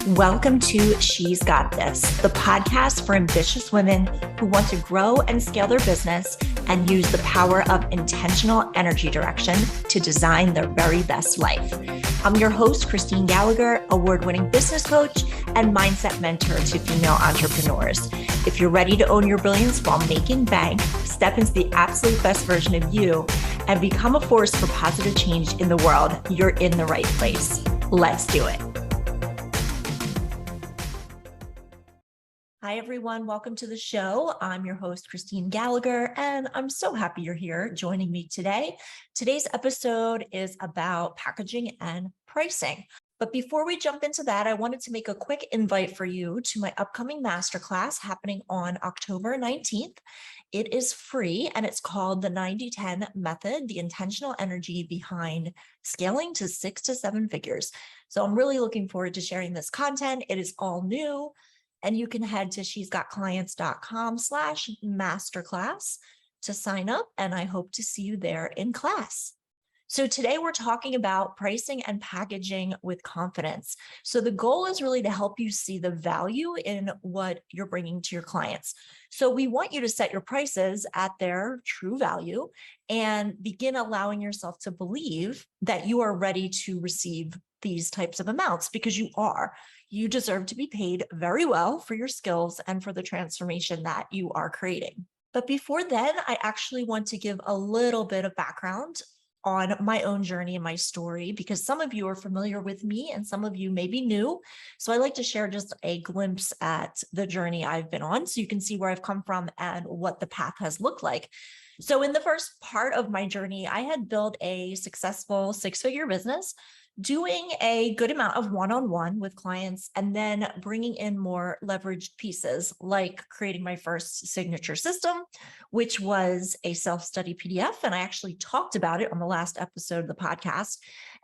Welcome to She's Got This, the podcast for ambitious women who want to grow and scale their business and use the power of intentional energy direction to design their very best life. I'm your host, Christine Gallagher, award-winning business coach and mindset mentor to female entrepreneurs. If you're ready to own your brilliance while making bank, step into the absolute best version of you, and become a force for positive change in the world, you're in the right place. Let's do it. Hi, everyone. Welcome to the show. I'm your host, Christine Gallagher, and I'm so happy you're here joining me today. Today's episode is about packaging and pricing. But before we jump into that, I wanted to make a quick invite for you to my upcoming masterclass happening on October 19th. It is free, and it's called the 90-10 Method, the intentional energy behind scaling to 6 to 7 figures. So I'm really looking forward to sharing this content. It is all new. And you can head to shesgotclients.com/masterclass to sign up. And I hope to see you there in class. So today we're talking about pricing and packaging with confidence. So the goal is really to help you see the value in what you're bringing to your clients. So we want you to set your prices at their true value and begin allowing yourself to believe that you are ready to receive these types of amounts, because you are. You deserve to be paid very well for your skills and for the transformation that you are creating. But before then, I actually want to give a little bit of background on my own journey and my story, because some of you are familiar with me and some of you may be new. So I like to share just a glimpse at the journey I've been on so you can see where I've come from and what the path has looked like. So in the first part of my journey, I had built a successful 6-figure business, doing a good amount of one-on-one with clients, and then bringing in more leveraged pieces like creating my first signature system, which was a self-study PDF. And I actually talked about it on the last episode of the podcast.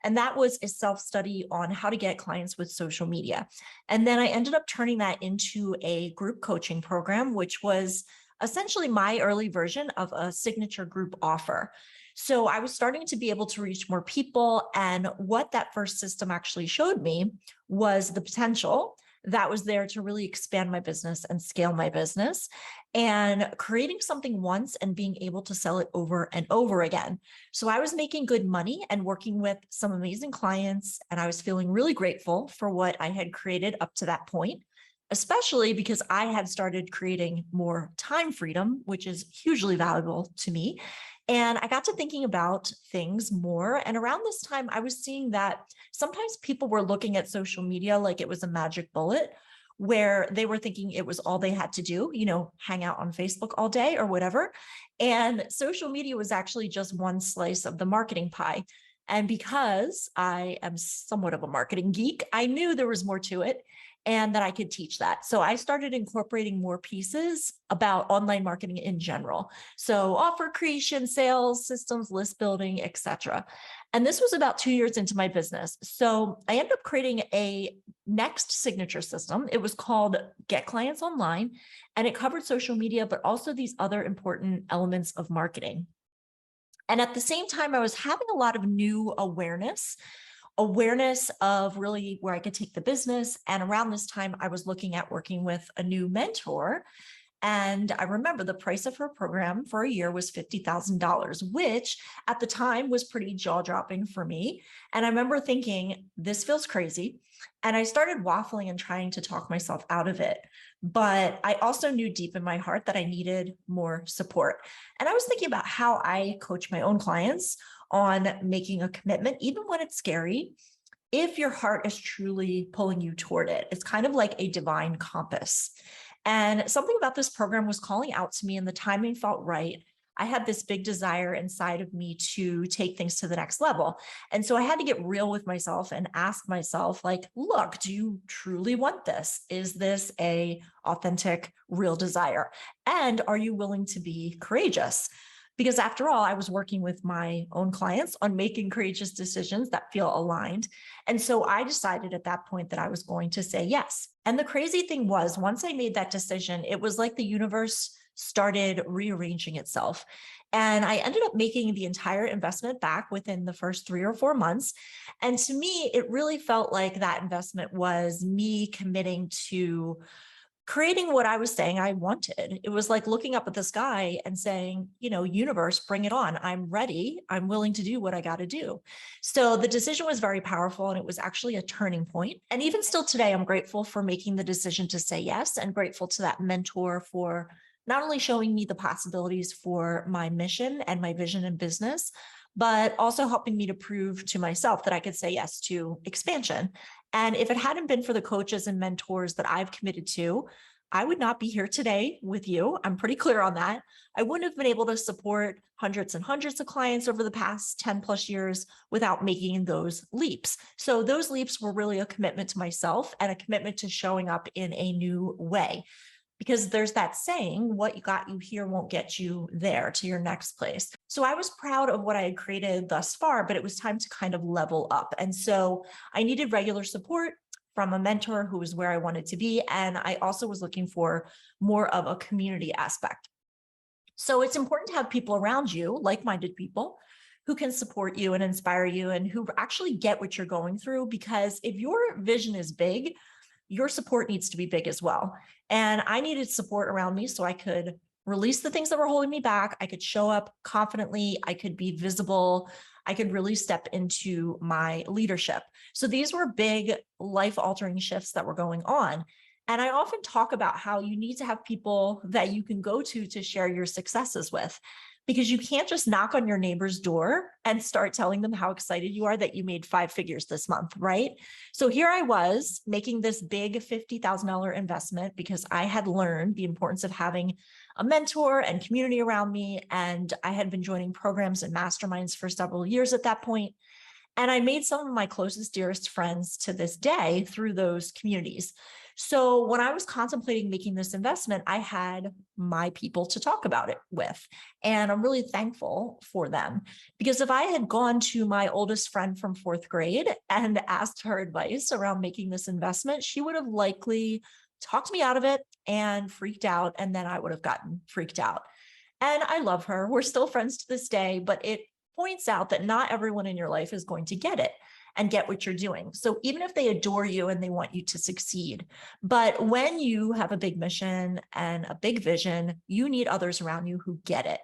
And that was a self-study on how to get clients with social media. And then I ended up turning that into a group coaching program, which was essentially my early version of a signature group offer. So I was starting to be able to reach more people. And what that first system actually showed me was the potential that was there to really expand my business and scale my business, and creating something once and being able to sell it over and over again. So I was making good money and working with some amazing clients, and I was feeling really grateful for what I had created up to that point, especially because I had started creating more time freedom, which is hugely valuable to me. And I got to thinking about things more. And around this time, I was seeing that sometimes people were looking at social media like it was a magic bullet, where they were thinking it was all they had to do, hang out on Facebook all day or whatever. And social media was actually just one slice of the marketing pie. And because I am somewhat of a marketing geek, I knew there was more to it and that I could teach that. So I started incorporating more pieces about online marketing in general. So offer creation, sales, systems, list building, etc. And this was about 2 years into my business. So I ended up creating a next signature system. It was called Get Clients Online, and it covered social media, but also these other important elements of marketing. And at the same time, I was having a lot of new awareness of really where I could take the business. And around this time, I was looking at working with a new mentor. And I remember the price of her program for a year was $50,000, which at the time was pretty jaw-dropping for me. And I remember thinking, this feels crazy. And I started waffling and trying to talk myself out of it. But I also knew deep in my heart that I needed more support. And I was thinking about how I coach my own clients on making a commitment, even when it's scary, if your heart is truly pulling you toward it. It's kind of like a divine compass. And something about this program was calling out to me, and the timing felt right. I had this big desire inside of me to take things to the next level. And so I had to get real with myself and ask myself, look, do you truly want this? Is this a authentic, real desire? And are you willing to be courageous? Because after all, I was working with my own clients on making courageous decisions that feel aligned. And so I decided at that point that I was going to say yes. And the crazy thing was, once I made that decision, it was like the universe started rearranging itself. And I ended up making the entire investment back within the first 3 or 4 months. And to me, it really felt like that investment was me committing to creating what I was saying I wanted. It was like looking up at the sky and saying, universe, bring it on. I'm ready. I'm willing to do what I got to do. So the decision was very powerful, and it was actually a turning point. And even still today, I'm grateful for making the decision to say yes, and grateful to that mentor for not only showing me the possibilities for my mission and my vision in business, but also helping me to prove to myself that I could say yes to expansion. And if it hadn't been for the coaches and mentors that I've committed to, I would not be here today with you. I'm pretty clear on that. I wouldn't have been able to support hundreds and hundreds of clients over the past 10 plus years without making those leaps. So those leaps were really a commitment to myself and a commitment to showing up in a new way. Because there's that saying, what got you here won't get you there to your next place. So I was proud of what I had created thus far, but it was time to kind of level up. And so I needed regular support from a mentor who was where I wanted to be. And I also was looking for more of a community aspect. So it's important to have people around you, like-minded people, who can support you and inspire you and who actually get what you're going through. Because if your vision is big, your support needs to be big as well. And I needed support around me so I could release the things that were holding me back. I could show up confidently. I could be visible. I could really step into my leadership. So these were big life-altering shifts that were going on. And I often talk about how you need to have people that you can go to share your successes with, because you can't just knock on your neighbor's door and start telling them how excited you are that you made 5 figures this month, right? So here I was making this big $50,000 investment because I had learned the importance of having a mentor and community around me. And I had been joining programs and masterminds for several years at that point. And I made some of my closest, dearest friends to this day through those communities. So when I was contemplating making this investment, I had my people to talk about it with. And I'm really thankful for them, because if I had gone to my oldest friend from 4th grade and asked her advice around making this investment, she would have likely talked me out of it and freaked out. And then I would have gotten freaked out. And I love her. We're still friends to this day, but it points out that not everyone in your life is going to get it and get what you're doing. So even if they adore you and they want you to succeed, but when you have a big mission and a big vision, you need others around you who get it.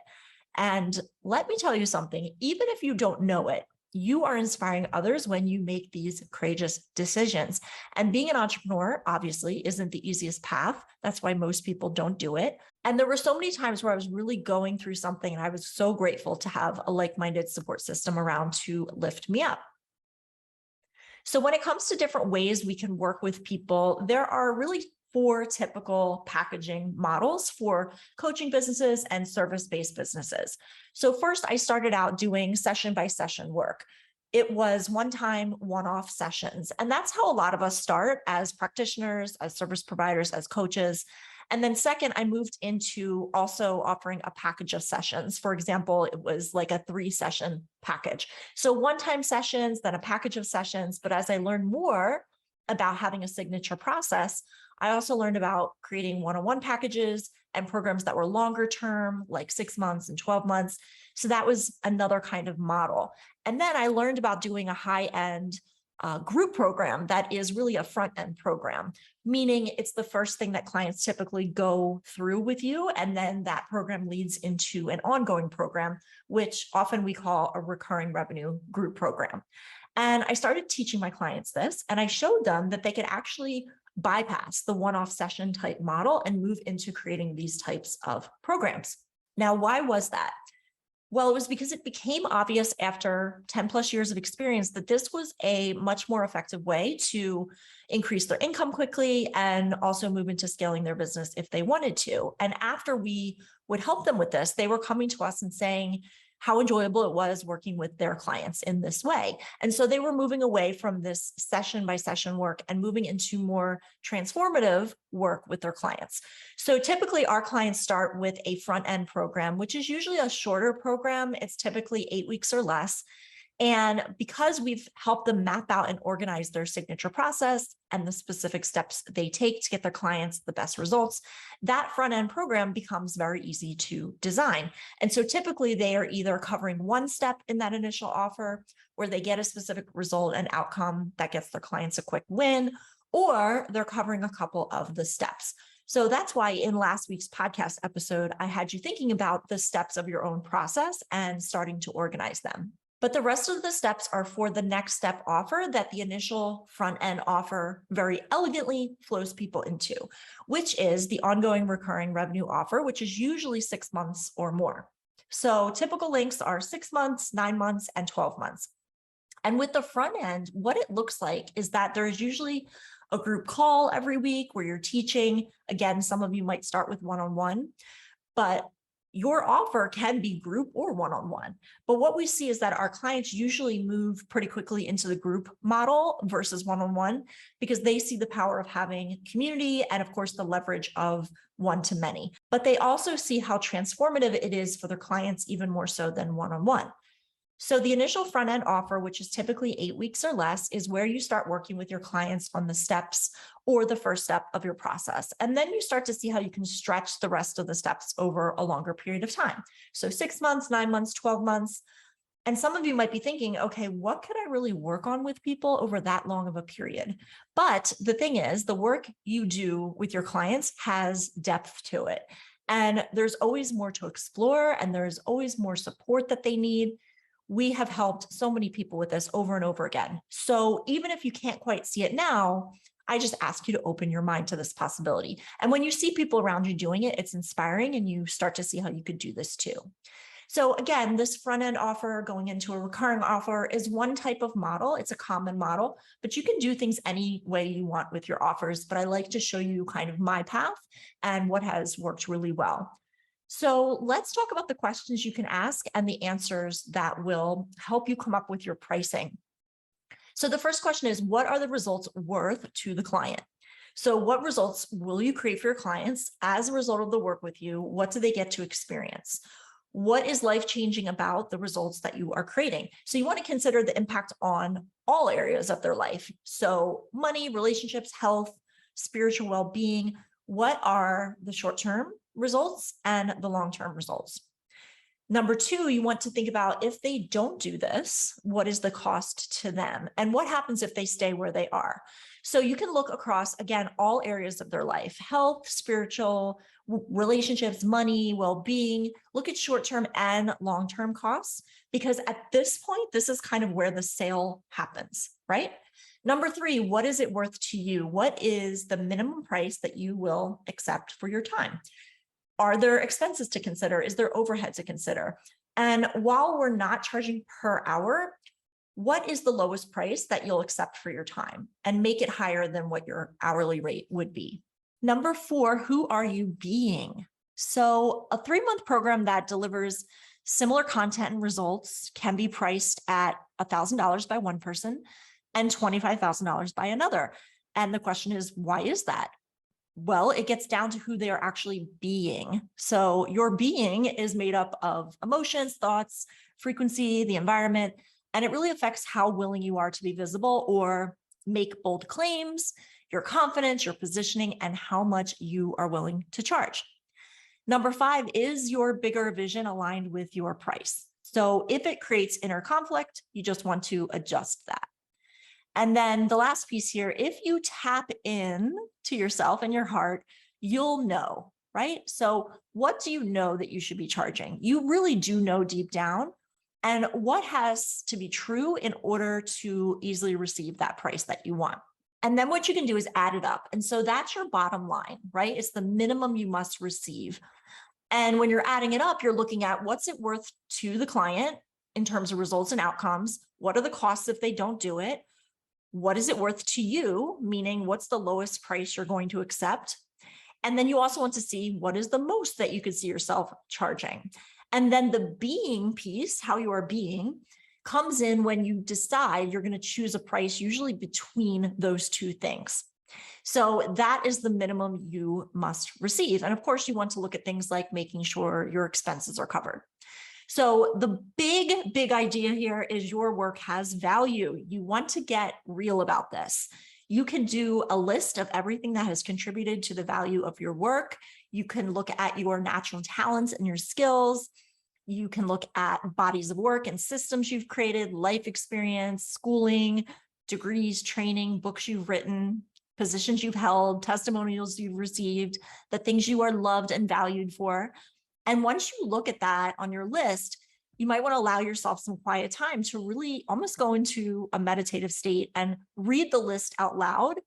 And let me tell you something, even if you don't know it, you are inspiring others when you make these courageous decisions. And being an entrepreneur, obviously, isn't the easiest path. That's why most people don't do it. And there were so many times where I was really going through something, and I was so grateful to have a like-minded support system around to lift me up. So when it comes to different ways we can work with people, there are really 4 typical packaging models for coaching businesses and service-based businesses. So first, I started out doing session by session work. It was one-time, one-off sessions. And that's how a lot of us start as practitioners, as service providers, as coaches. And then second, I moved into also offering a package of sessions. For example, it was like a 3-session package. So one-time sessions, then a package of sessions. But as I learned more about having a signature process, I also learned about creating one-on-one packages and programs that were longer term, like 6 months and 12 months. So that was another kind of model. And then I learned about doing a high-end group program that is really a front-end program, meaning it's the first thing that clients typically go through with you. And then that program leads into an ongoing program, which often we call a recurring revenue group program. And I started teaching my clients this, and I showed them that they could actually bypass the one-off session type model and move into creating these types of programs. Now, why was that? Well, it was because it became obvious after 10 plus years of experience that this was a much more effective way to increase their income quickly and also move into scaling their business if they wanted to. And after we would help them with this, they were coming to us and saying how enjoyable it was working with their clients in this way. And so they were moving away from this session by session work and moving into more transformative work with their clients. So typically our clients start with a front end program, which is usually a shorter program. It's typically 8 weeks or less. And because we've helped them map out and organize their signature process and the specific steps they take to get their clients the best results, that front end program becomes very easy to design. And so typically they are either covering one step in that initial offer, where they get a specific result and outcome that gets their clients a quick win, or they're covering a couple of the steps. So that's why in last week's podcast episode, I had you thinking about the steps of your own process and starting to organize them. But the rest of the steps are for the next step offer that the initial front end offer very elegantly flows people into, which is the ongoing recurring revenue offer, which is usually 6 months or more. So typical lengths are 6 months, 9 months, and 12 months. And with the front end, what it looks like is that there's usually a group call every week where you're teaching. Again, some of you might start with one-on-one, but your offer can be group or one-on-one. But what we see is that our clients usually move pretty quickly into the group model versus one-on-one, because they see the power of having community and of course the leverage of one-to-many. But they also see how transformative it is for their clients, even more so than one-on-one. So the initial front end offer, which is typically 8 weeks or less, is where you start working with your clients on the steps or the first step of your process. And then you start to see how you can stretch the rest of the steps over a longer period of time. So 6 months, 9 months, 12 months. And some of you might be thinking, okay, what could I really work on with people over that long of a period? But the thing is, the work you do with your clients has depth to it. And there's always more to explore, and there's always more support that they need. We have helped so many people with this over and over again. So even if you can't quite see it now, I just ask you to open your mind to this possibility. And when you see people around you doing it, it's inspiring, and you start to see how you could do this too. So again, this front end offer going into a recurring offer is one type of model. It's a common model, but you can do things any way you want with your offers. But I like to show you kind of my path and what has worked really well. So let's talk about the questions you can ask and the answers that will help you come up with your pricing. So the first question is, what are the results worth to the client? So what results will you create for your clients as a result of the work with you? What do they get to experience? What is life-changing about the results that you are creating? So you want to consider the impact on all areas of their life. So money, relationships, health, spiritual well-being. What are the short-term results and the long-term results? Number two, you want to think about, if they don't do this, what is the cost to them? And what happens if they stay where they are? So you can look across, again, all areas of their life: health, spiritual, relationships, money, well-being. Look at short-term and long-term costs, because at this point, this is kind of where the sale happens, right? Number three, what is it worth to you? What is the minimum price that you will accept for your time? Are there expenses to consider? Is there overhead to consider? And while we're not charging per hour, what is the lowest price that you'll accept for your time, and make it higher than what your hourly rate would be? Number four, who are you being? So a 3-month program that delivers similar content and results can be priced at $1,000 by one person and $25,000 by another. And the question is, why is that? Well, it gets down to who they are actually being. So your being is made up of emotions, thoughts, frequency, the environment, and it really affects how willing you are to be visible or make bold claims, your confidence, your positioning, and how much you are willing to charge. Number five, is your bigger vision aligned with your price? So if it creates inner conflict, you just want to adjust that. And then the last piece here, if you tap in to yourself and your heart, you'll know, right? So what do you know that you should be charging? You really do know deep down. And what has to be true in order to easily receive that price that you want? And then what you can do is add it up. And so that's your bottom line, right? It's the minimum you must receive. And when you're adding it up, you're looking at what's it worth to the client in terms of results and outcomes. What are the costs if they don't do it? What is it worth to you? Meaning, what's the lowest price you're going to accept? And then you also want to see what is the most that you could see yourself charging. And then the being piece, how you are being, comes in when you decide you're going to choose a price, usually between those two things. So that is the minimum you must receive. And of course, you want to look at things like making sure your expenses are covered. So the big idea here is your work has value. You want to get real about this. You can do a list of everything that has contributed to the value of your work. You can look at your natural talents and your skills. You can look at bodies of work and systems you've created, life experience, schooling, degrees, training, books you've written, positions you've held, testimonials you've received, the things you are loved and valued for. And once you look at that on your list, you might want to allow yourself some quiet time to really almost go into a meditative state and read the list out loud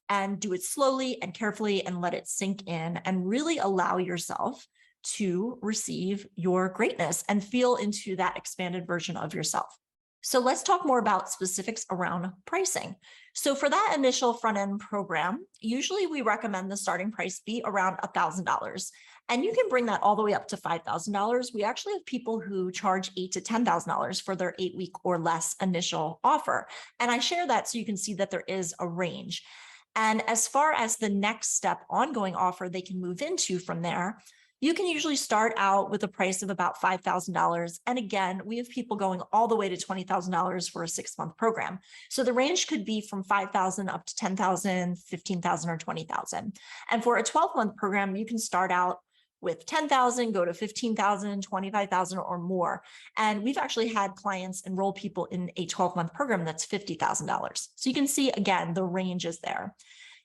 and do it slowly and carefully and let it sink in and really allow yourself to receive your greatness and feel into that expanded version of yourself. So let's talk more about specifics around pricing. So for that initial front-end program, usually we recommend the starting price be around $1,000. And you can bring that all the way up to $5,000. We actually have people who charge $8,000 to $10,000 for their 8-week or less initial offer. And I share that so you can see that there is a range. And as far as the next step ongoing offer they can move into from there, you can usually start out with a price of about $5,000. And again, we have people going all the way to $20,000 for a 6-month program. So the range could be from $5,000 up to $10,000, $15,000, or $20,000. And for a 12-month program, you can start out with $10,000, go to $15,000, $25,000 or more. And we've actually had clients enroll people in a 12-month program that's $50,000. So you can see, again, the range is there.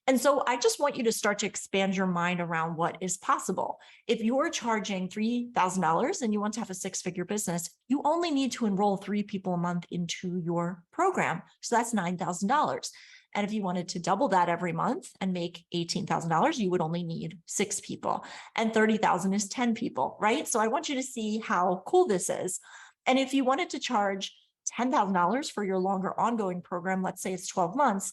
And so I just want you to start to expand your mind around what is possible. If you're charging $3,000 and you want to have a 6-figure business, you only need to enroll 3 people a month into your program. So that's $9,000. And if you wanted to double that every month and make $18,000, you would only need 6 people. And 30,000 is 10 people, right? So I want you to see how cool this is. And if you wanted to charge $10,000 for your longer ongoing program, let's say it's 12 months,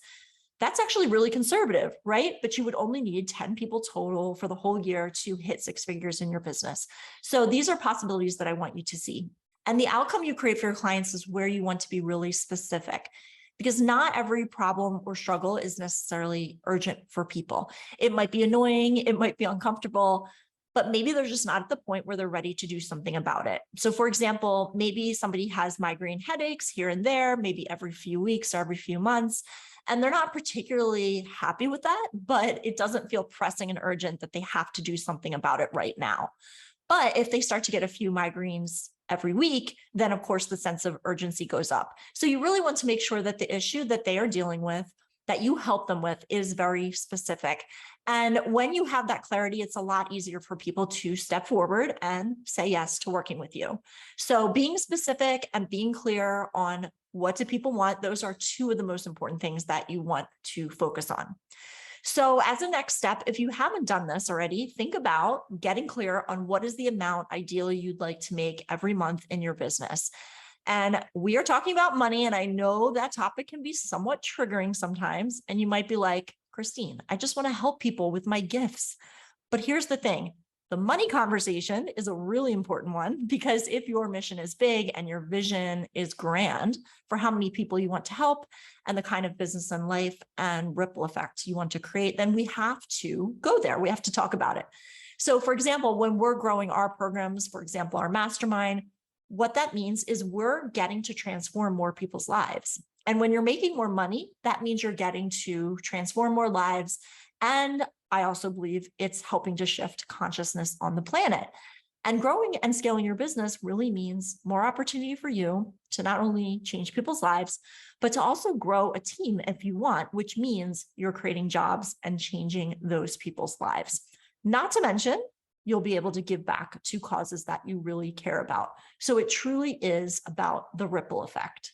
that's actually really conservative, right? But you would only need 10 people total for the whole year to hit 6 figures in your business. So these are possibilities that I want you to see. And the outcome you create for your clients is where you want to be really specific, because not every problem or struggle is necessarily urgent for people. It might be annoying, it might be uncomfortable, but maybe they're just not at the point where they're ready to do something about it. So for example, maybe somebody has migraine headaches here and there, maybe every few weeks or every few months, and they're not particularly happy with that, but it doesn't feel pressing and urgent that they have to do something about it right now. But if they start to get a few migraines every week, then of course the sense of urgency goes up. So you really want to make sure that the issue that they are dealing with, that you help them with, is very specific. And when you have that clarity, it's a lot easier for people to step forward and say yes to working with you. So being specific and being clear on what do people want, those are 2 of the most important things that you want to focus on. So as a next step, if you haven't done this already, think about getting clear on what is the amount ideally you'd like to make every month in your business. And we are talking about money, and I know that topic can be somewhat triggering sometimes. And you might be like, Christine, I just want to help people with my gifts. But here's the thing. The money conversation is a really important one, because if your mission is big and your vision is grand for how many people you want to help and the kind of business and life and ripple effect you want to create, then we have to go there. We have to talk about it. So for example, when we're growing our programs, for example, our mastermind, what that means is we're getting to transform more people's lives. And when you're making more money, that means you're getting to transform more lives. And I also believe it's helping to shift consciousness on the planet. And growing and scaling your business really means more opportunity for you to not only change people's lives, but to also grow a team if you want, which means you're creating jobs and changing those people's lives. Not to mention, you'll be able to give back to causes that you really care about. So it truly is about the ripple effect.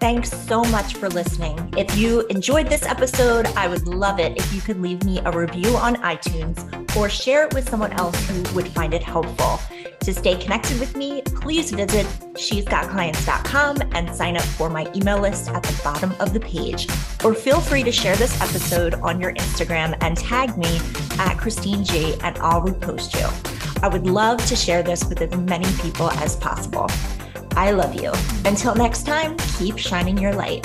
Thanks so much for listening. If you enjoyed this episode, I would love it if you could leave me a review on iTunes or share it with someone else who would find it helpful. To stay connected with me, please visit shesgotclients.com and sign up for my email list at the bottom of the page. Or feel free to share this episode on your Instagram and tag me at Christine G, and I'll repost you. I would love to share this with as many people as possible. I love you. Until next time, keep shining your light.